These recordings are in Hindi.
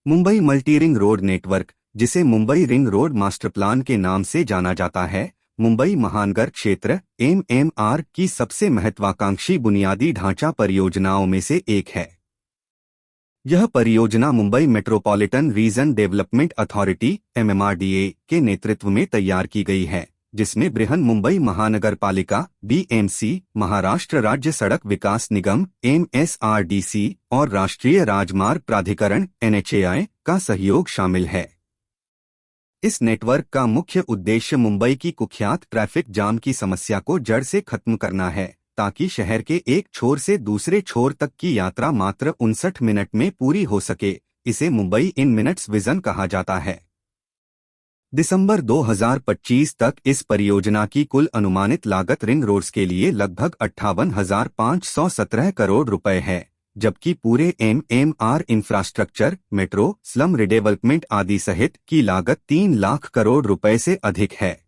Mumbai multi ring road network, जिसे Mumbai ring road master plan के नाम से जाना जाता है, मुंबई महानगर क्षेत्र (MMR) की सबसे महत्वाकांक्षी बुनियादी ढांचा परियोजनाओं में से एक है। यह परियोजना Mumbai metropolitan region development authority (MMRDA) के नेतृत्व में तैयार की गई है, जिसमें बृहन मुंबई महानगर पालिका (BMC), महाराष्ट्र राज्य सड़क विकास निगम (MSRDC) और राष्ट्रीय राजमार्ग प्राधिकरण (NHAI) का सहयोग शामिल है। इस नेटवर्क का मुख्य उद्देश्य मुंबई की कुख्यात ट्रैफिक जाम की समस्या को जड़ से खत्म करना है, ताकि शहर के एक छोर से दूसरे छोर तक की यात्रा मात्र 59 मिनट में पूरी हो सके। इसे मुंबई इन मिनट्स विजन कहा जाता है। दिसंबर 2025 तक इस परियोजना की कुल अनुमानित लागत रिंग रोड्स के लिए लगभग 58,517 करोड़ रुपए है, जबकि पूरे MMR infrastructure, metro, slum redevelopment आदि सहित की लागत 3 लाख करोड़ रुपए से अधिक है।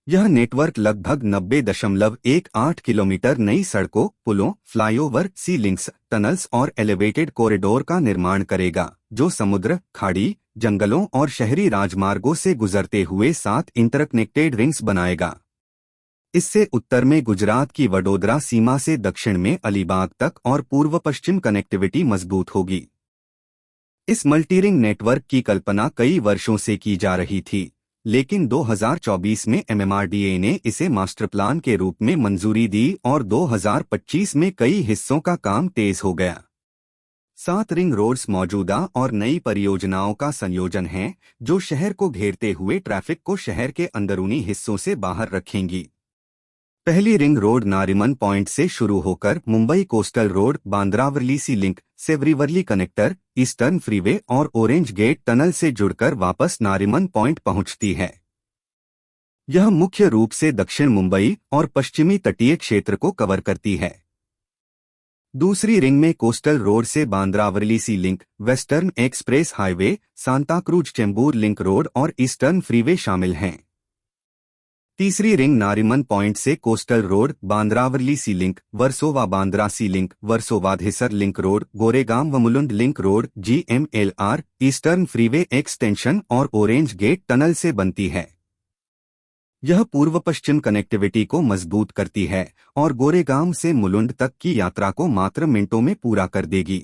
यह नेटवर्क लगभग 90.18 किलोमीटर नई सड़कों, पुलों, फ्लाईओवर, सी लिंक्स, टनल्स और एलिवेटेड कॉरिडोर का निर्माण करेगा, जो समुद्र, खाड़ी, जंगलों और शहरी राजमार्गों से गुजरते हुए 7 इंटरकनेक्टेड रिंग्स बनाएगा। इससे उत्तर में गुजरात की वडोदरा सीमा से दक्षिण में अलीबाग तक और पूर्व पश्चिम कनेक्टिविटी मजबूत होगी। इस मल्टीरिंग नेटवर्क की कल्पना कई वर्षों से की जा रही थी, लेकिन 2024 में MMRDA ने इसे मास्टर प्लान के रूप में मंजूरी दी और 2025 में कई हिस्सों का काम तेज हो गया। 7 रिंग रोड्स मौजूदा और नई परियोजनाओं का संयोजन हैं, जो शहर को घेरते हुए ट्रैफिक को शहर के अंदरूनी हिस्सों से बाहर रखेंगी। पहली रिंग रोड नारिमन पॉइंट से शुरू होकर Mumbai coastal road, Bandra Worli sea link, सेवरीवर्ली connector, eastern freeway और ऑरेंज गेट टनल से जुड़कर वापस नारिमन पॉइंट पहुंचती है। यह मुख्य रूप से दक्षिण मुंबई और पश्चिमी तटीय क्षेत्र को कवर करती है। दूसरी रिंग में कोस्टल रोड से Bandra Worli sea link, western express highway, Santacruz Chembur link road और ईस्टर्न फ्रीवे शामिल हैं। तीसरी रिंग नारिमन पॉइंट से coastal road, Bandra Worli sea link, Versova Bandra sea link, Versova Hisar link road, Goregaon व Mulund link road (GMLR), eastern freeway extension और ऑरेंज गेट टनल से बनती है। यह पूर्व पश्चिम कनेक्टिविटी को मजबूत करती है और गोरेगांव से मुलुंड तक की यात्रा को मात्र मिनटों में पूरा कर देगी।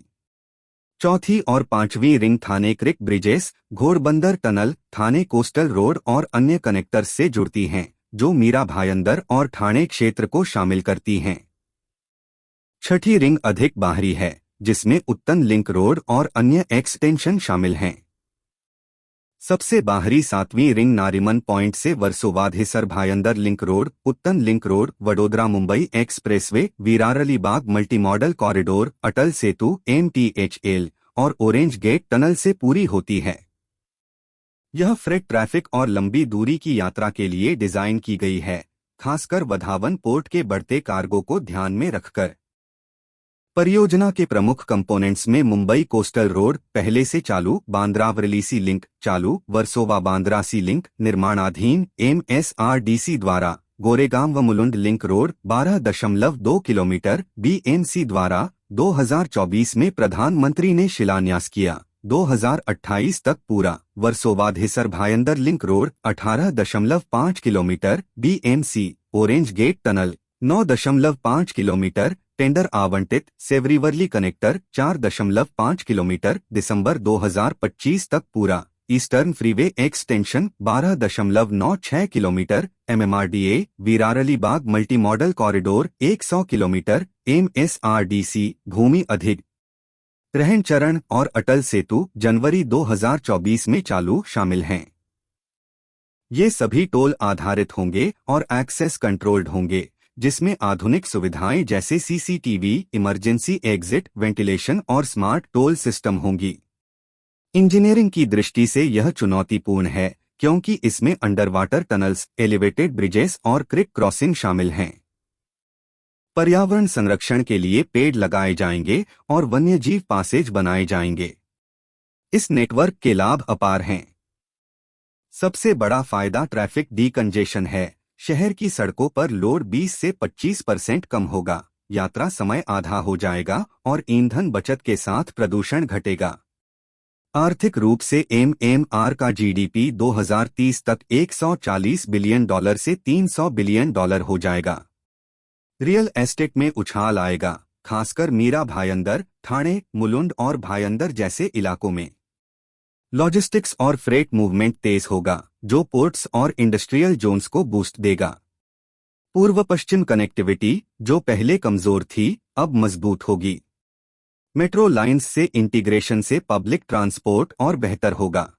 चौथी और पांचवी रिंग थाने क्रिक ब्रिजेस, घोड़बंदर टनल, थाने कोस्टल रोड और अन्य कनेक्टर्स से जुड़ती हैं, जो मीरा भायंदर और ठाणे क्षेत्र को शामिल करती हैं। छठी रिंग अधिक बाहरी है, जिसमें उत्तन लिंक रोड और अन्य एक्सटेंशन शामिल हैं। सबसे बाहरी 7वीं रिंग नारिमन पॉइंट से वर्सोवाद Hisar Bhayandar link road, Uttan link road, Vadodara Mumbai expressway, Virar Alibag multi modal corridor, Atal Setu (MTHL) और ऑरेंज गेट टनल से पूरी होती है। यह फ्रेट ट्रैफिक और लंबी दूरी की यात्रा के लिए डिजाइन की गई है, खासकर वधावन पोर्ट के बढ़ते कार्गो को ध्यान में रखकर। परियोजना के प्रमुख कंपोनेंट्स में मुंबई कोस्टल रोड पहले से चालू, बांद्रा वर्ली सी लिंक चालू, वर्सोवा बांद्रा सी लिंक निर्माणाधीन, MSRDC द्वारा गोरेगांव व Mulund link road 12.2 kilometre, BMC द्वारा 2024 में प्रधानमंत्री ने शिलान्यास किया, 2028 तक पूरा। वर्सोवा हिसर Bhayandar link road 18.5 kilometre, BMC, orange gate tunnel 9.5 kilometre, tender आवंटित, सेवरीवर्ली कनेक्टर 4.5 किलोमीटर, दिसंबर 2025 तक पूरा। Eastern freeway extension 12.96 kilometre, MMRDA, Virar Alibag multi modal corridor 100 kilometre, MSRDC, भूमि अधिग्रहण चरण और अटल सेतु जनवरी 2024 में चालू शामिल हैं। ये सभी टोल आधारित होंगे और एक्सेस कंट्रोल्ड होंगे, जिसमें आधुनिक सुविधाएं जैसे CCTV, इमरजेंसी एग्जिट, वेंटिलेशन और स्मार्ट टोल सिस्टम होंगी। इंजीनियरिंग की दृष्टि से यह चुनौतीपूर्ण है, क्योंकि इसमें अंडरवाटर टनल्स, एलिवेटेड ब्रिजेस और क्रिक क्रॉसिंग शामिल हैं। पर्यावरण संरक्षण के लिए पेड़ लगाए जाएंगे और वन्यजीव पासेज बनाए जाएंगे। इस नेटवर्क के लाभ अपार हैं। सबसे बड़ा फायदा ट्रैफिक डीकंजेशन है। शहर की सड़कों पर लोड 20 से 25% कम होगा, यात्रा समय आधा हो जाएगा और ईंधन बचत के साथ प्रदूषण घटेगा। आर्थिक रूप से एमएमआर का जीडीपी 2030 तक $140 बिलियन से $300 बिलियन हो जाएगा। रियल एस्टेट में उछाल आएगा, खासकर मीरा भायंदर, ठाणे, मुलुंड और भायंदर जैसे इलाकों में। लॉजिस्टिक्स और फ्रेट मूवमेंट तेज होगा, जो पोर्ट्स और इंडस्ट्रियल जोन्स को बूस्ट देगा। पूर्व पश्चिम कनेक्टिविटी, जो पहले कमजोर थी, अब मजबूत होगी। मेट्रो लाइंस से इंटीग्रेशन से पब्लिक ट्रांसपोर्ट और बेहतर होगा।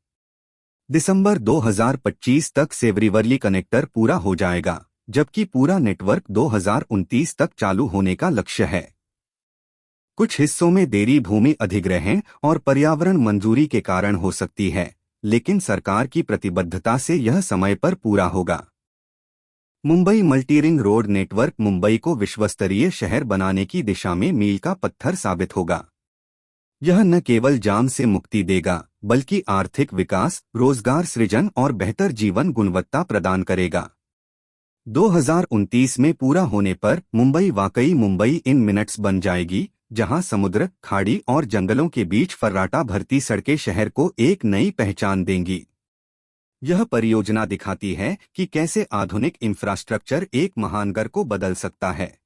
दिसंबर 2025 तक सेवरीवरली कनेक्टर पूरा हो जाएगा, जबकि पूरा नेटवर्क 2029 तक चालू होने का लक्ष्य है। कुछ हिस्सों में देरी भूमि अधिग्रहण और पर्यावरण मंजूरी के कारण हो सकती है, लेकिन सरकार की प्रतिबद्धता से यह समय पर पूरा होगा। मुंबई मल्टीरिंग रोड नेटवर्क मुंबई को विश्वस्तरीय शहर बनाने की दिशा में मील का पत्थर साबित होगा। यह न केवल जाम से मुक्ति देगा, बल्कि आर्थिक विकास, रोजगार सृजन और बेहतर जीवन गुणवत्ता प्रदान करेगा। 2029 में पूरा होने पर मुंबई वाकई मुंबई इन मिनट्स बन जाएगी, जहां समुद्र, खाड़ी और जंगलों के बीच फर्राटा भरती सड़कें शहर को एक नई पहचान देंगी। यह परियोजना दिखाती है कि कैसे आधुनिक इंफ्रास्ट्रक्चर एक महानगर को बदल सकता है।